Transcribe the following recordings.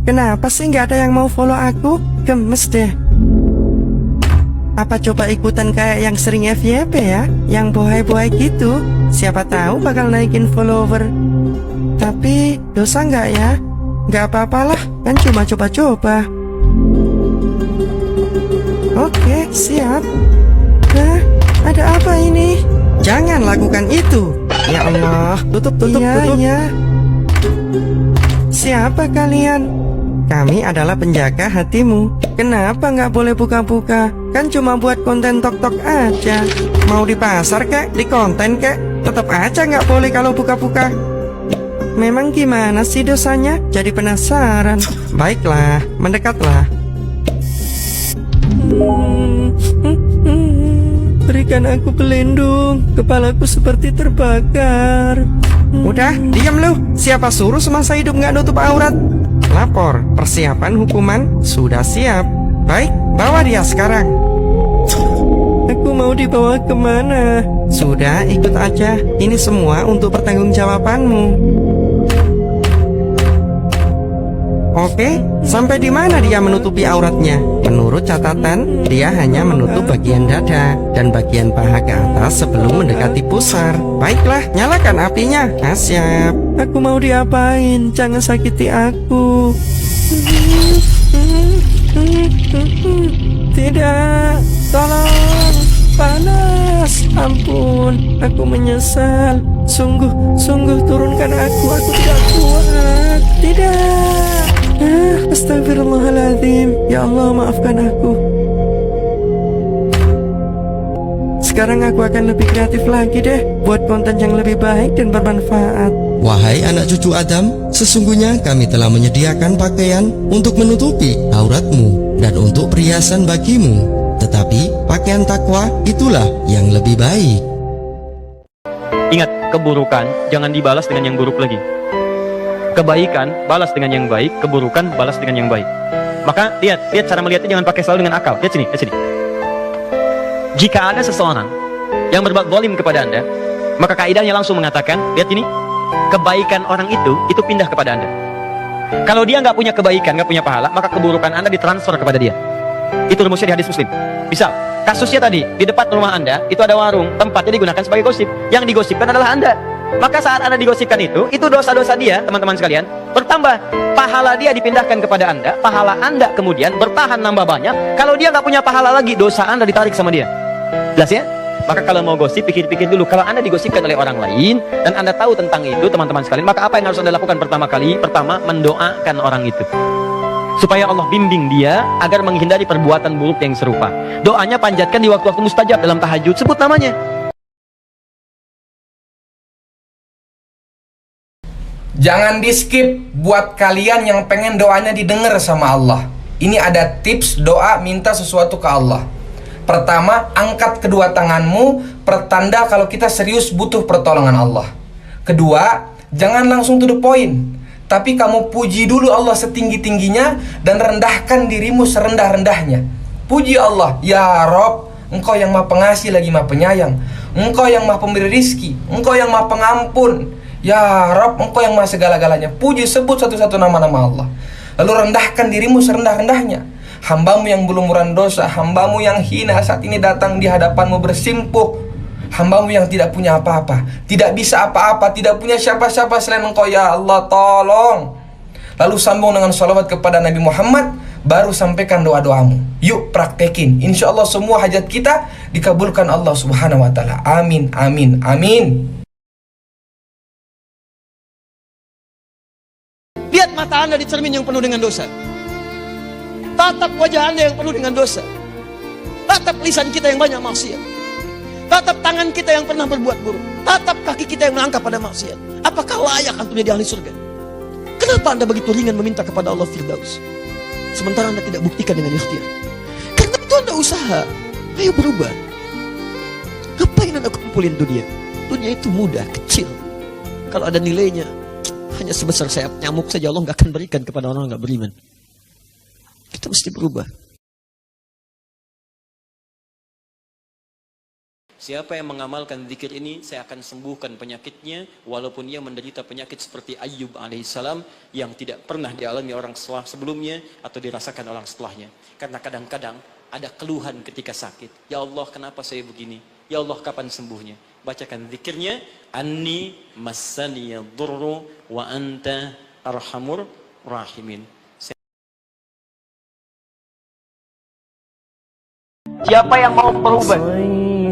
Kenapa sih nggak ada yang mau follow aku? Gemes deh. Apa coba ikutan kayak yang sering FYP ya? Yang bohai-bohai gitu. Siapa tahu bakal naikin follower. Tapi dosa nggak ya? Nggak apa-apalah, kan cuma coba-coba. Oke, siap. Hah? Ada apa ini? Jangan lakukan itu. Ya Allah, tutup. Iya. Siapa kalian? Kami adalah penjaga hatimu. Kenapa nggak boleh buka-buka? Kan cuma buat konten tok-tok aja. Mau di pasar kek, di konten kek, tetap aja nggak boleh kalau buka-buka. Memang gimana sih dosanya? Jadi penasaran. Baiklah, mendekatlah. Berikan aku pelindung. Kepalaku seperti terbakar. Udah, diam lu. Siapa suruh semasa hidup nggak nutup aurat? Lapor, persiapan hukuman sudah siap. Baik, bawa dia sekarang. Aku mau dibawa kemana? Sudah, ikut aja. Ini semua untuk pertanggungjawabanmu. Oke, sampai di mana dia menutupi auratnya? Menurut catatan, dia hanya menutup bagian dada dan bagian paha ke atas sebelum mendekati pusar. Baiklah, nyalakan apinya. Siap. Aku mau diapain? Jangan sakiti aku. Tidak, tolong. Panas, ampun. Aku menyesal. Sungguh turunkan aku tidak kuat. Tidak. Astagfirullahaladzim. Ya Allah, maafkan aku. Sekarang aku akan lebih kreatif lagi deh, buat konten yang lebih baik dan bermanfaat. Wahai anak cucu Adam, sesungguhnya kami telah menyediakan pakaian untuk menutupi auratmu dan untuk perhiasan bagimu. Tetapi pakaian takwa itulah yang lebih baik. Ingat, keburukan jangan dibalas dengan yang buruk lagi. Kebaikan balas dengan yang baik, keburukan balas dengan yang baik. Maka lihat cara melihatnya, jangan pakai selalu dengan akal. Lihat sini. Jika ada seseorang yang berbuat zalim kepada Anda, maka kaidahnya langsung mengatakan, lihat ini, kebaikan orang itu pindah kepada Anda. Kalau dia nggak punya kebaikan, nggak punya pahala, maka keburukan Anda ditransfer kepada dia. Itu rumusnya di hadis Muslim. Misal, kasusnya tadi, di depan rumah Anda, itu ada warung, tempatnya digunakan sebagai gosip. Yang digosipkan adalah Anda. Maka saat Anda digosipkan itu dosa-dosa dia, teman-teman sekalian, bertambah. Pahala dia dipindahkan kepada Anda, pahala Anda kemudian bertahan nambah banyak. Kalau dia nggak punya pahala lagi, dosa Anda ditarik sama dia. Jelas ya? Maka kalau mau gosip, pikir-pikir dulu. Kalau Anda digosipkan oleh orang lain, dan Anda tahu tentang itu, teman-teman sekalian, maka apa yang harus Anda lakukan pertama kali? Pertama, mendoakan orang itu. Supaya Allah bimbing dia, agar menghindari perbuatan buruk yang serupa. Doanya panjatkan di waktu-waktu mustajab dalam tahajud, sebut namanya. Jangan di skip buat kalian yang pengen doanya didengar sama Allah. Ini ada tips doa minta sesuatu ke Allah. Pertama, angkat kedua tanganmu, pertanda kalau kita serius butuh pertolongan Allah. Kedua, jangan langsung to the point, tapi kamu puji dulu Allah setinggi-tingginya dan rendahkan dirimu serendah-rendahnya. Puji Allah, ya Rob, Engkau yang maha pengasih lagi maha penyayang. Engkau yang maha pemberi rizki, Engkau yang maha pengampun. Ya Rob, Engkau yang maha segala-galanya. Puji, sebut satu-satu nama-nama Allah. Lalu rendahkan dirimu serendah-rendahnya. Hambamu yang belumuran dosa, hambamu yang hina saat ini datang di hadapanmu bersimpuh. Hambamu yang tidak punya apa-apa, tidak bisa apa-apa, tidak punya siapa-siapa selain Engkau, ya Allah, tolong. Lalu sambung dengan salawat kepada Nabi Muhammad, baru sampaikan doa-doamu. Yuk praktekin, insya Allah semua hajat kita dikabulkan Allah subhanahu wa ta'ala. Amin, amin, amin. Lihat mata Anda di cermin yang penuh dengan dosa. Tatap wajah Anda yang penuh dengan dosa. Tatap lisan kita yang banyak maksiat. Tatap tangan kita yang pernah berbuat buruk. Tatap kaki kita yang melangkah pada maksiat. Apakah layak untuk menjadi ahli surga? Kenapa Anda begitu ringan meminta kepada Allah Firdaus, sementara Anda tidak buktikan dengan ikhtiar? Karena itu Anda usaha. Ayo berubah. Ngapain Anda kumpulin dunia? Dunia itu mudah, kecil. Kalau ada nilainya hanya sebesar sayap nyamuk saja, Allah nggak akan berikan kepada orang yang nggak beriman. Kita mesti berubah. Siapa yang mengamalkan zikir ini, saya akan sembuhkan penyakitnya, walaupun ia menderita penyakit seperti Ayyub alaihissalam yang tidak pernah dialami orang sebelumnya atau dirasakan orang setelahnya. Karena kadang-kadang ada keluhan ketika sakit. Ya Allah, kenapa saya begini? Ya Allah, kapan sembuhnya? Bacakan zikirnya, Anni massaniya dhurru wa anta arhamur rahimin. Siapa yang mau berubah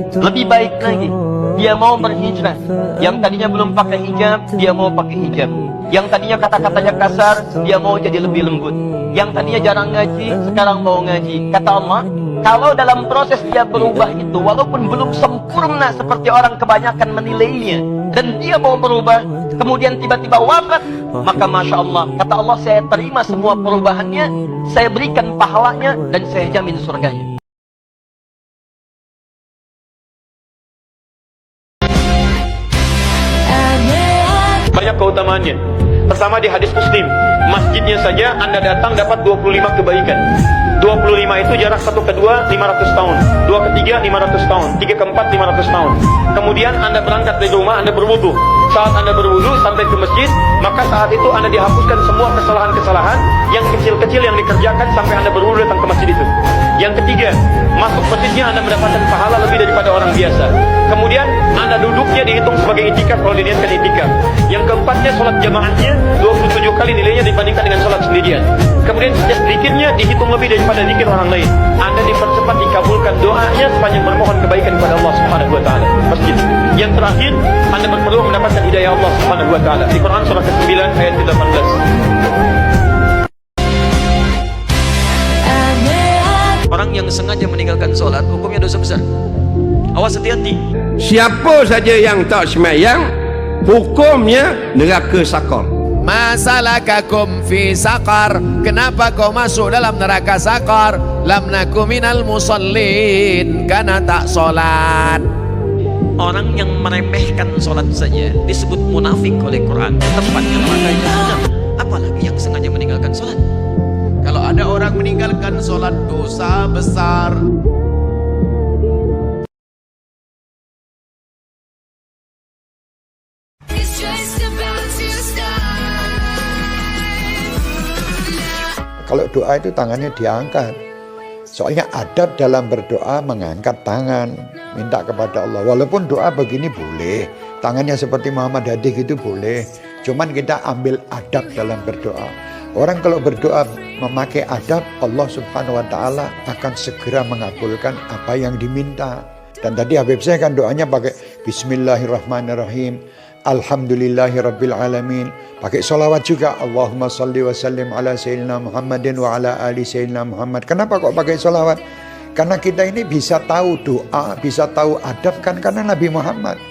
lebih baik lagi, dia mau berhijrah. Yang tadinya belum pakai hijab, dia mau pakai hijab. Yang tadinya kata-katanya kasar, dia mau jadi lebih lembut. Yang tadinya jarang ngaji, sekarang mau ngaji. Kata Allah, kalau dalam proses dia berubah itu, walaupun belum sempurna seperti orang kebanyakan menilainya, dan dia mau berubah, kemudian tiba-tiba wafat, maka Masya Allah, kata Allah, saya terima semua perubahannya, saya berikan pahalanya, dan saya jamin surganya. Banyak keutamaannya. Pertama, di hadis Muslim, masjidnya saja Anda datang dapat 25 kebaikan. 25 itu jarak satu kedua 500 tahun, dua ketiga 500 tahun, tiga keempat 500 tahun. Kemudian Anda berangkat dari rumah, Anda berwudu. Saat Anda berwudu sampai ke masjid, maka saat itu Anda dihapuskan semua kesalahan-kesalahan yang kecil-kecil yang dikerjakan sampai Anda berwudu datang ke masjid itu. Yang ketiga, masuk masjidnya Anda mendapatkan pahala lebih daripada orang biasa. Kemudian Anda duduknya dihitung sebagai itikaf kalau diniatkan itikaf. Yang keempatnya, sholat jamaahnya 27 kali nilainya dibandingkan dengan sholat sendirian. Kemudian setiap zikirnya dihitung lebih daripada zikir orang lain. Anda dipercepat dikabulkan doanya sepanjang bermohon kebaikan kepada Allah Subhanahu wa taala. Masjid. Yang terakhir, Anda berpeluang mendapatkan hidayah Allah Subhanahu wa taala. Di Quran surah ke-9 ayat 18. Orang yang sengaja meninggalkan sholat, hukumnya dosa besar. Awas, hati-hati. Siapa saja yang tak semayang, hukumnya neraka sakar. Masalakakum fi sakar, kenapa kau masuk dalam neraka sakar? Lam naku minal musallin, karena tak solat. Orang yang meremehkan sholat saja disebut munafik oleh Quran. Tempatnya neraka jahanam. Apalagi yang sengaja meninggalkan sholat. Kalau ada orang meninggalkan solat, dosa besar. Kalau doa itu tangannya diangkat. Soalnya adab dalam berdoa mengangkat tangan, minta kepada Allah. Walaupun doa begini boleh, tangannya seperti Muhammad Hadi gitu boleh. Cuman kita ambil adab dalam berdoa. Orang kalau berdoa memakai adab, Allah Subhanahu wa taala akan segera mengabulkan apa yang diminta. Dan tadi Habib saya kan doanya pakai Bismillahirrahmanirrahim, Alhamdulillahirabbil alamin. Pakai sholawat juga, Allahumma salli wa sallim ala sayyidina Muhammadin wa ala ali sayyidina Muhammad. Kenapa kok pakai sholawat? Karena kita ini bisa tahu doa, bisa tahu adab kan karena Nabi Muhammad.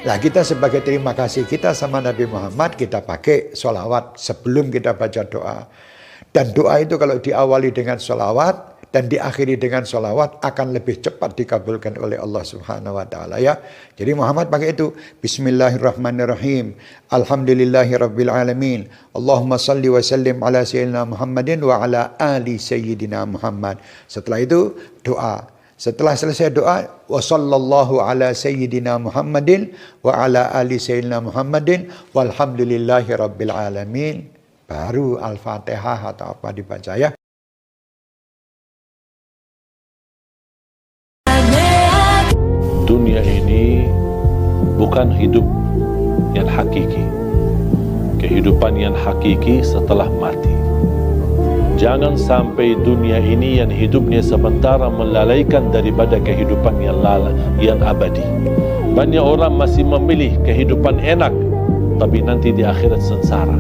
Nah, kita sebagai terima kasih kita sama Nabi Muhammad, kita pakai sholawat sebelum kita baca doa. Dan doa itu kalau diawali dengan sholawat dan diakhiri dengan sholawat akan lebih cepat dikabulkan oleh Allah Subhanahu wa taala ya. Jadi Muhammad pakai itu, Bismillahirrahmanirrahim, Alhamdulillahirabbil alamin, Allahumma salli wa sallim ala sayyidina Muhammadin wa ala ali sayyidina Muhammad. Setelah itu doa. Setelah selesai doa, wa sallallahu ala sayyidina Muhammadin wa ala ali sayyidina Muhammadin walhamdulillahi rabbil alamin. Baru Al-Fatihah atau apa dibaca ya. Dunia ini bukan hidup yang hakiki. Kehidupan yang hakiki setelah mati. Jangan sampai dunia ini yang hidupnya sementara melalaikan daripada kehidupan yang abadi. Banyak orang masih memilih kehidupan enak, tapi nanti di akhirat sengsara.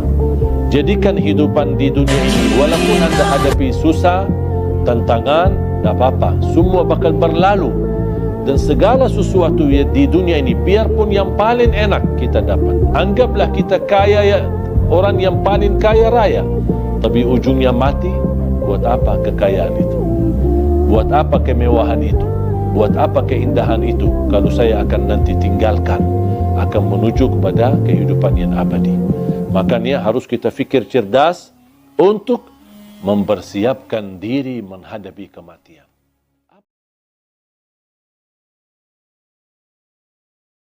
Jadikan hidupan di dunia ini, walaupun anda hadapi susah, tantangan, tak apa-apa. Semua bakal berlalu. Dan segala sesuatu di dunia ini, biarpun yang paling enak kita dapat. Anggaplah kita kaya, orang yang paling kaya raya. Tapi ujungnya mati, buat apa kekayaan itu? Buat apa kemewahan itu? Buat apa keindahan itu? Kalau saya akan nanti tinggalkan, akan menuju kepada kehidupan yang abadi. Makanya harus kita fikir cerdas untuk mempersiapkan diri menghadapi kematian.